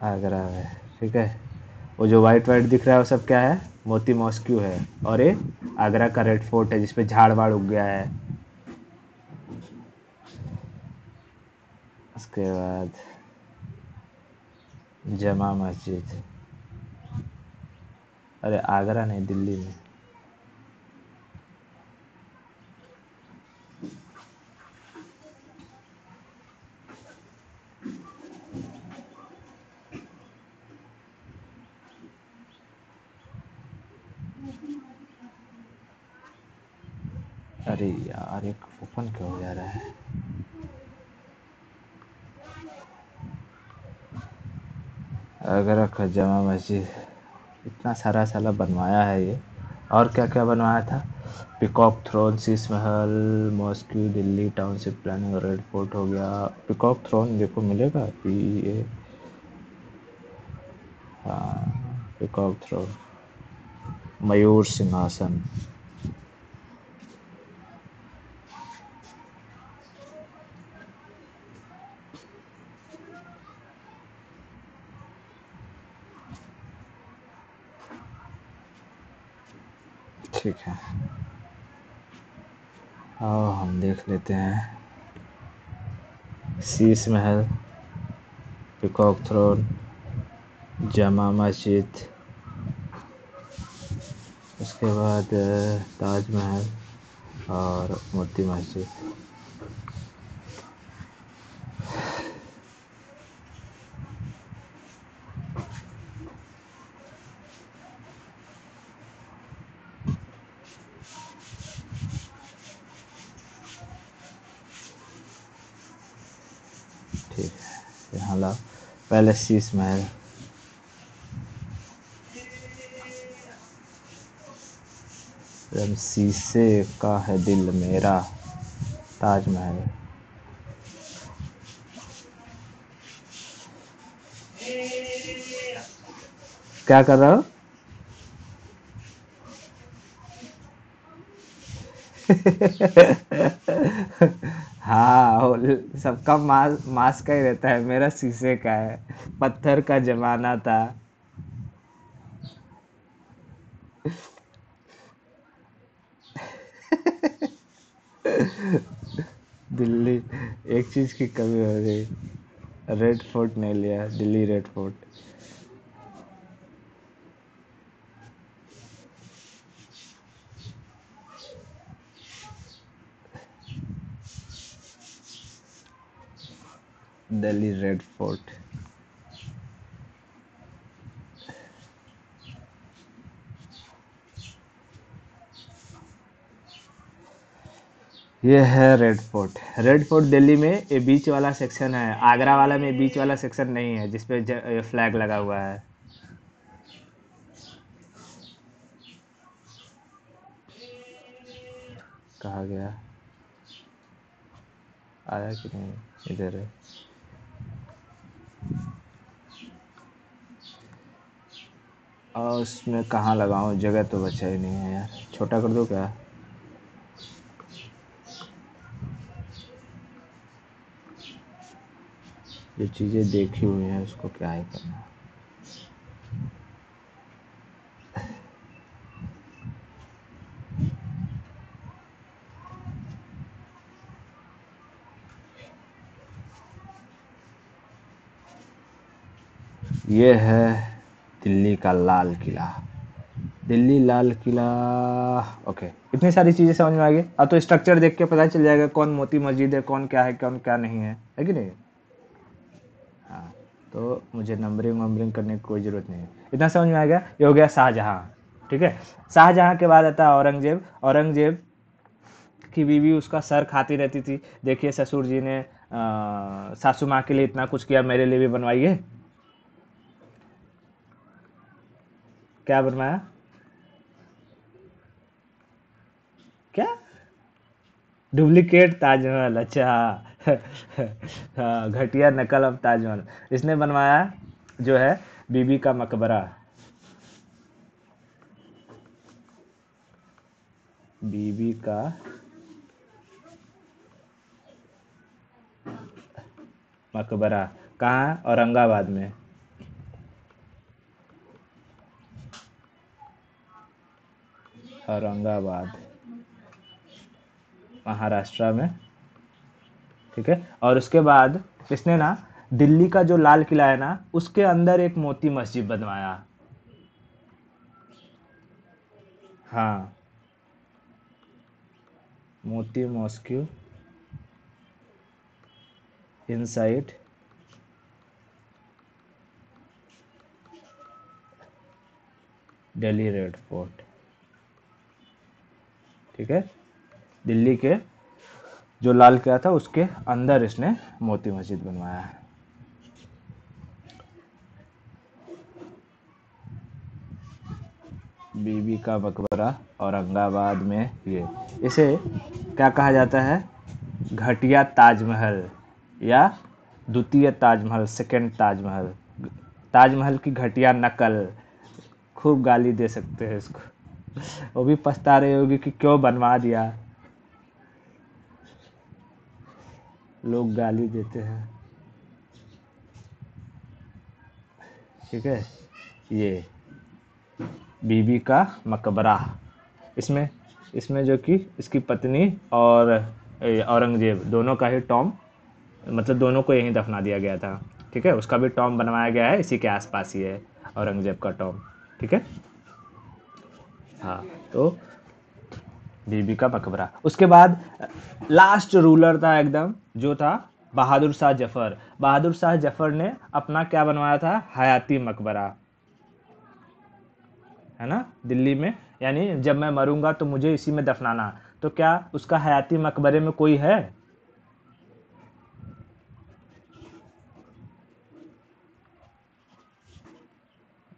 S1: आगरा में, ठीक है। वो जो वाइट वाइट दिख रहा है वो सब क्या है? मोती मॉस्क्यू है। और ये आगरा का रेड फोर्ट है जिसपे झाड़ वाड़ उग गया है। उसके बाद जमा मस्जिद। अरे आगरा नहीं, दिल्ली में। अरे यार एक ओपन क्यों हो जा रहा है? आगरा का जमा मस्जिद, इतना सारा साला बनवाया है ये। और क्या क्या बनवाया था? Peacock throne, Sheesh Mahal, mosque, Delhi township planning, red fort हो गया। पिकॉक थ्रोन देखो मिलेगा पी ए, हाँ पिकॉक थ्रोन, मयूर सिंहासन। ठीक है, आओ हम देख लेते हैं। शीश महल, पिकॉक थ्रोन, जमा मस्जिद, उसके बाद ताजमहल और मोती मस्जिद। ठीक है, यहाँ लाओ। पहले शीश महल, एकदम शीशे का है दिल मेरा। ताजमहल, क्या कर रहा हो? हाँ सबका मास का ही रहता है, मेरा शीशे का है। पत्थर का जमाना था। दिल्ली, एक चीज की कमी हो गई, रेड फोर्ट नहीं लिया, Delhi red fort. Delhi red fort. ये है red fort. Red fort Delhi में ये बीच वाला सेक्शन है, आगरा वाला में बीच वाला सेक्शन नहीं है जिसपे फ्लैग लगा हुआ है। कहा गया, आया कि नहीं? इधर है। और उसमें कहाँ लगाऊं, जगह तो बचा ही नहीं है यार, छोटा कर दो क्या? जो चीज़ें देखी हुई हैं उसको क्या ही करना। ये है दिल्ली का लाल किला। दिल्ली लाल किला। ओके, इतनी सारी चीज़ें समझ में आ गई। अब तो स्ट्रक्चर देख के पता चल जाएगा कौन मोती मस्जिद है, कौन क्या नहीं है कि नहीं? हाँ, तो मुझे नंबरिंग वंबरिंग करने की कोई ज़रूरत नहीं है, इतना समझ में आ गया। ये हो गया शाहजहाँ। ठीक है, शाहजहाँ के बाद आता है औरंगजेब। औरंगजेब की बीवी उसका सर खाती रहती थी। देखिए ससुर जी ने सासू माँ के लिए इतना कुछ किया, मेरे लिए भी बनवाइए। क्या बनवाया? क्या? डुप्लीकेट ताजमहल, अच्छा। हाँ, घटिया नकल अब ताजमहल इसने बनवाया, जो है बीबी का मकबरा। बीबी का मकबरा कहाँ? औरंगाबाद में। औरंगाबाद, महाराष्ट्र में, ठीक है। और उसके बाद इसने ना दिल्ली का जो लाल किला है ना, उसके अंदर एक मोती मस्जिद बनवाया। हाँ, मोती mosque inside Delhi red fort, ठीक है। दिल्ली के जो लाल किला था उसके अंदर इसने मोती मस्जिद बनवाया है। बीबी का मकबरा औरंगाबाद में, ये इसे क्या कहा जाता है? घटिया ताजमहल या द्वितीय ताजमहल, सेकंड ताजमहल, ताजमहल की घटिया नकल। खूब गाली दे सकते हैं इसको, वो भी पछता रही होगी कि क्यों बनवा दिया। लोग गाली देते हैं, ठीक है। ये बीबी का मकबरा, इसमें इसमें जो कि इसकी पत्नी और औरंगजेब दोनों का ही टॉम, मतलब दोनों को यहीं दफना दिया गया था, ठीक है। उसका भी टॉम बनवाया गया है, इसी के आसपास ही है औरंगजेब का टॉम, ठीक है। हाँ, तो बीबी का मकबरा। उसके बाद लास्ट रूलर था एकदम, जो था बहादुर शाह जफर। बहादुर शाह जफर ने अपना क्या बनवाया था? हयाती मकबरा, है ना, दिल्ली में। यानी जब मैं मरूंगा तो मुझे इसी में दफनाना। तो क्या उसका हयाती मकबरे में कोई है?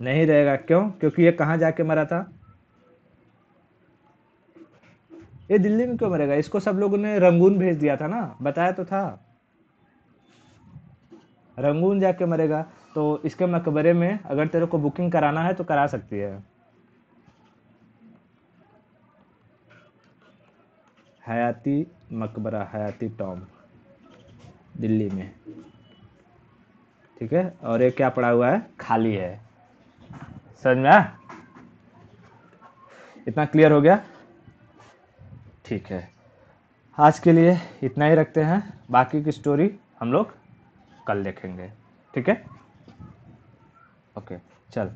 S1: नहीं रहेगा। क्यों? क्योंकि ये कहाँ जाके मरा था? ये दिल्ली में क्यों मरेगा? इसको सब लोगों ने रंगून भेज दिया था ना, बताया तो था। रंगून जाके मरेगा। तो इसके मकबरे में अगर तेरे को बुकिंग कराना है तो करा सकती है। हयाती मकबरा, हयाती टॉम, दिल्ली में, ठीक है। और ये क्या पड़ा हुआ है? खाली है। समझ में आया? इतना क्लियर हो गया? ठीक है, आज के लिए इतना ही रखते हैं। बाकी की स्टोरी हम लोग कल देखेंगे, ठीक है। ओके, चल।